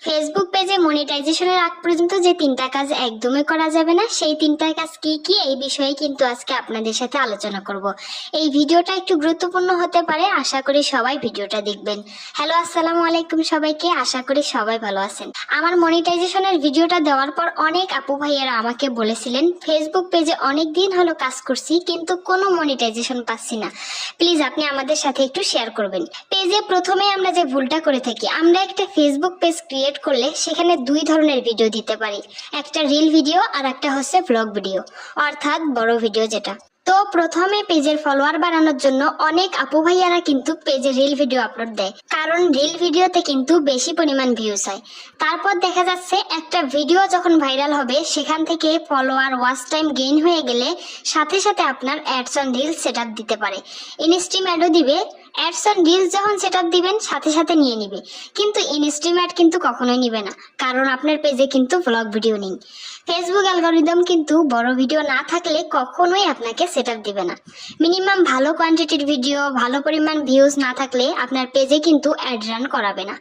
Facebook পেজে মনিটাইজেশনের আগ পর্যন্ত যে তিনটা কাজ একদমই করা যাবে না, সেই তিনটা কাজ কি কি এই বিষয়ে কিন্তু আজকে আপনাদের সাথে আলোচনা করব। এই ভিডিওটা একটু গুরুত্বপূর্ণ হতে পারে, আশা করি সবাই ভিডিওটা দেখবেন। হ্যালো, আসসালামু আলাইকুম সবাইকে, আশা করি সবাই ভালো আছেন। আমার মনিটাইজেশনের ভিডিওটা দেওয়ার পর অনেক আপু ভাইয়েরা আমাকে বলেছিলেন ফেসবুক পেজে অনেক দিন হলো কাজ করছি কিন্তু কোনো মনিটাইজেশন পাচ্ছি না, প্লিজ আপনি আমাদের সাথে একটু শেয়ার করবেন। পেজে প্রথমে আমরা যে ভুলটা করে থাকি, আমরা একটা ফেসবুক পেজ ক্রিয়েট করলে সেখানে দুই ধরনের ভিডিও দিতে পারি, একটা রিল ভিডিও আর একটা হচ্ছে ব্লগ ভিডিও, অর্থাৎ বড় ভিডিও যেটা। তো প্রথমে পেজের ফলোয়ার বাড়ানোর জন্য অনেক আপু ভাইয়ারা কিন্তু পেজে রিল ভিডিও আপলোড দেয়, কারণ রিল ভিডিওতে কিন্তু বেশি পরিমাণ ভিউজ হয়। তারপর দেখা যাচ্ছে একটা ভিডিও যখন ভাইরাল হবে সেখান থেকে ফলোয়ার ওয়াচ টাইম গেইন হয়ে গেলে সাথে সাথে আপনার অ্যাডস অন রিলস সেটআপ দিতে পারে, ইনস্ট্রিম অ্যাডও দিবে। অ্যাডস অন রিলস যখন সেটআপ দিবেন সাথে সাথে নিয়ে নিবে, কিন্তু ইনস্ট্রিম অ্যাড কিন্তু কখনোই নিবে না, কারণ আপনার পেজে কিন্তু ব্লগ ভিডিও নেই। ফেসবুক অ্যালগরিদম কিন্তু বড় ভিডিও না থাকলে কখনোই আপনাকে সেটআপ দিবে না। মিনিমাম ভালো কোয়ান্টিটির ভিডিও, ভালো পরিমাণ ভিউজ না থাকলে আপনার পেজে কিন্তু অ্যাড রান করাবে না।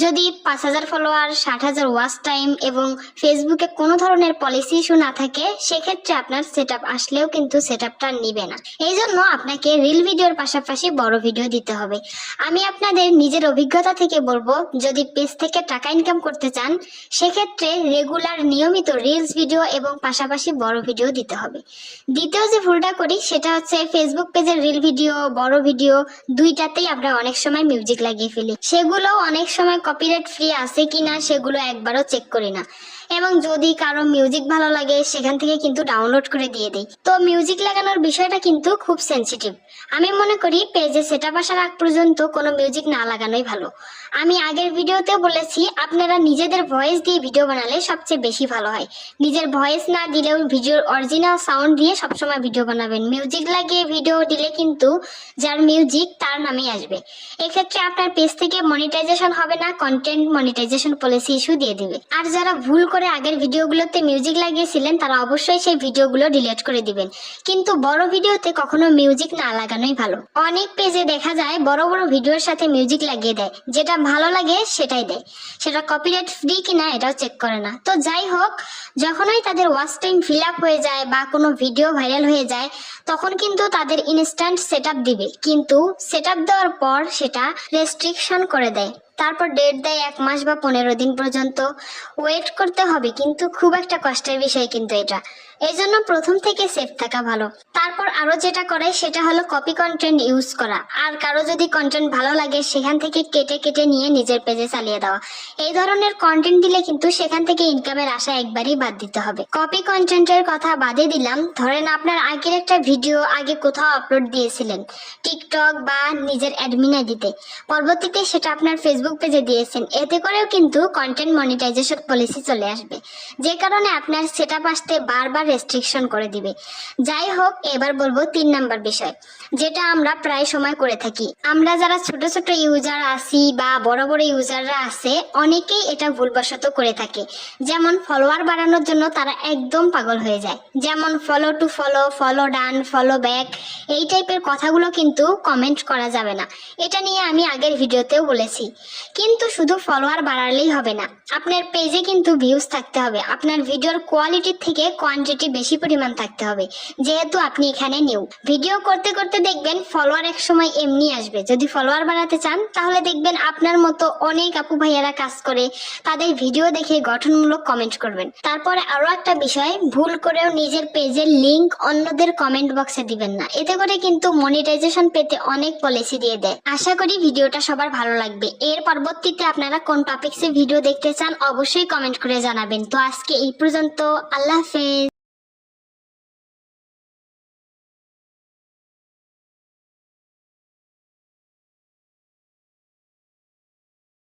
যদি 5000 ফলোয়ার, 60,000 ওয়াচ টাইম এবং ফেসবুকে কোনো ধরনের পলিসি ইস্যু না থাকে, সেক্ষেত্রে আপনার সেটআপ আসলেও কিন্তু সেটআপটা নিবে না। এই জন্য আপনাকে রিল ভিডিওর পাশাপাশি বড় ভিডিও দিতে হবে। আমি আপনাদের নিজের অভিজ্ঞতা থেকে বলবো, যদি পেজ থেকে টাকা ইনকাম করতে চান সেক্ষেত্রে রেগুলার নিয়মিত রিলস ভিডিও এবং পাশাপাশি বড় ভিডিও দিতে হবে। দ্বিতীয় যে ভুলটা করি সেটা হচ্ছে ফেসবুক পেজের রিল ভিডিও, বড় ভিডিও দুইটাতেই আমরা অনেক সময় মিউজিক লাগিয়ে ফেলি, সেগুলো অনেক সময় কপিরাইট ফ্রি আছে কিনা সেগুলো একবারও চেক করি না, এবং যদি কারো মিউজিক ভালো লাগে সেখান থেকে কিন্তু ডাউনলোড করে দিয়ে দেই। তো মিউজিক লাগানোর বিষয়টা কিন্তু খুব সেনসিটিভ। আমি মনে করি পেজে সেটআপ আসার আগ পর্যন্ত কোনো মিউজিক না লাগানোই ভালো। আমি আগের ভিডিওতেও বলেছি, আপনারা নিজেদের ভয়েস দিয়ে ভিডিও বানালে সবচেয়ে বেশি ভালো হয়। নিজের ভয়েস না দিলেও ভিডিওর অরিজিনাল সাউন্ড দিয়ে সবসময় ভিডিও বানাবেন। মিউজিক লাগিয়ে ভিডিও দিলে কিন্তু যার মিউজিক তার নামেই আসবে, এক্ষেত্রে আপনার পেজ থেকে মনিটাইজেশন হবে না, কন্টেন্ট মনিটাইজেশন পলিসি ইস্যু দিয়ে দিবে। আর যারা ভুল করে আগের ভিডিওগুলোতে মিউজিক লাগিয়েছিলেন তারা অবশ্যই সেই ভিডিওগুলো ডিলিট করে দিবেন, কিন্তু বড় ভিডিওতে কখনো মিউজিক না লাগানোই ভালো। অনেক পেজে দেখা যায় বড় বড় ভিডিওর সাথে মিউজিক লাগিয়ে দেয়, যেটা ভালো লাগে সেটাই দেয়, সেটা কপিরাইট ফ্রি কিনা এটাও চেক করে না। তো যাই হোক, যখনই তাদের ওয়াচ টাইম ফিল আপ হয়ে যায় বা কোনো ভিডিও ভাইরাল হয়ে যায় তখন কিন্তু তাদের ইনস্ট্যান্ট সেটআপ দিবে, কিন্তু সেটআপ দেওয়ার পর সেটা রেস্ট্রিকশন করে দেয়। তারপর ডেট দেয় 1 মাস বা 15 দিন পর্যন্ত ওয়েট করতে হবে, কিন্তু খুব একটা কষ্টের বিষয় কিন্তু এটা। এই জন্য প্রথম থেকে সেফ থাকা ভালো। তারপর আরো যেটা করে সেটা হলো কপি কন্টেন্ট ইউজ করা, আর কারো যদি কন্টেন্ট ভালো লাগে সেখান থেকে কেটে কেটে নিয়ে নিজের পেজে চালিয়ে দেওয়া। এই ধরনের কন্টেন্ট দিলে কিন্তু সেখান থেকে ইনকামের আশা একবারই বাদ দিতে হবে। কপি কন্টেন্টের কথা বাদে দিলাম, ধরেন আপনার আগের একটা ভিডিও আগে কোথাও আপলোড দিয়েছিলেন টিকটক বা নিজের অ্যাডমিন আইডিতে, পরবর্তীতে সেটা আপনার ফেসবুক পেজে দিয়েছেন, এতে করেও কিন্তু কন্টেন্ট মনিটাইজেশন পলিসি চলে আসবে, যে কারণে আপনার সেটআপ আসতে বারবার রেস্ট্রিকশন করে দিবে। যাই হোক, এবার বলবো 3 নাম্বার বিষয়, যেটা আমরা প্রায় সময় করে থাকি। আমরা যারা ছোট ছোট ইউজার আছি বা বড় বড় ইউজাররা আছে, অনেকেই এটা ভুলবশত করে থাকে। যেমন ফলোয়ার বাড়ানোর জন্য তারা একদম পাগল হয়ে যায়, যেমন follow to follow, follow done, follow back, এই টাইপের কথাগুলো কিন্তু কমেন্ট করা যাবে না। এটা নিয়ে আমি আগের ভিডিওতেও বলেছি। কিন্তু শুধু ফলোয়ার বাড়ালেই হবে না, আপনার পেজে কিন্তু ভিউজ থাকতে হবে, আপনার ভিডিওর কোয়ালিটির থেকে কোয়ান্টিটি বেশি পরিমাণ থাকতে হবে, যেহেতু আপনি এখানে নিউ। ভিডিও করতে করতে দেখবেন ফলোয়ার এক সময় এমনি আসবে। যদি ফলোয়ার বাড়াতে চান তাহলে দেখবেন আপনার মতো অনেক আপু ভাইয়ারা কাজ করে, তাদের ভিডিও দেখে গঠনমূলক কমেন্ট করবেন। তারপরে আরো একটা বিষয়, ভুল করেও নিজের পেজের লিংক অন্যদের কমেন্ট বক্সে দিবেন না, এতে করে কিন্তু মনিটাইজেশন পেতে অনেক পলিসি দিয়ে দেয়। আশা করি ভিডিওটা সবার ভালো লাগবে। এর পরবর্তীতে আপনারা কোন টপিকসে ভিডিও দেখতে চান অবশ্যই কমেন্ট করে জানাবেন। তো আজকে এই পর্যন্ত, আল্লাহ হাফেজ।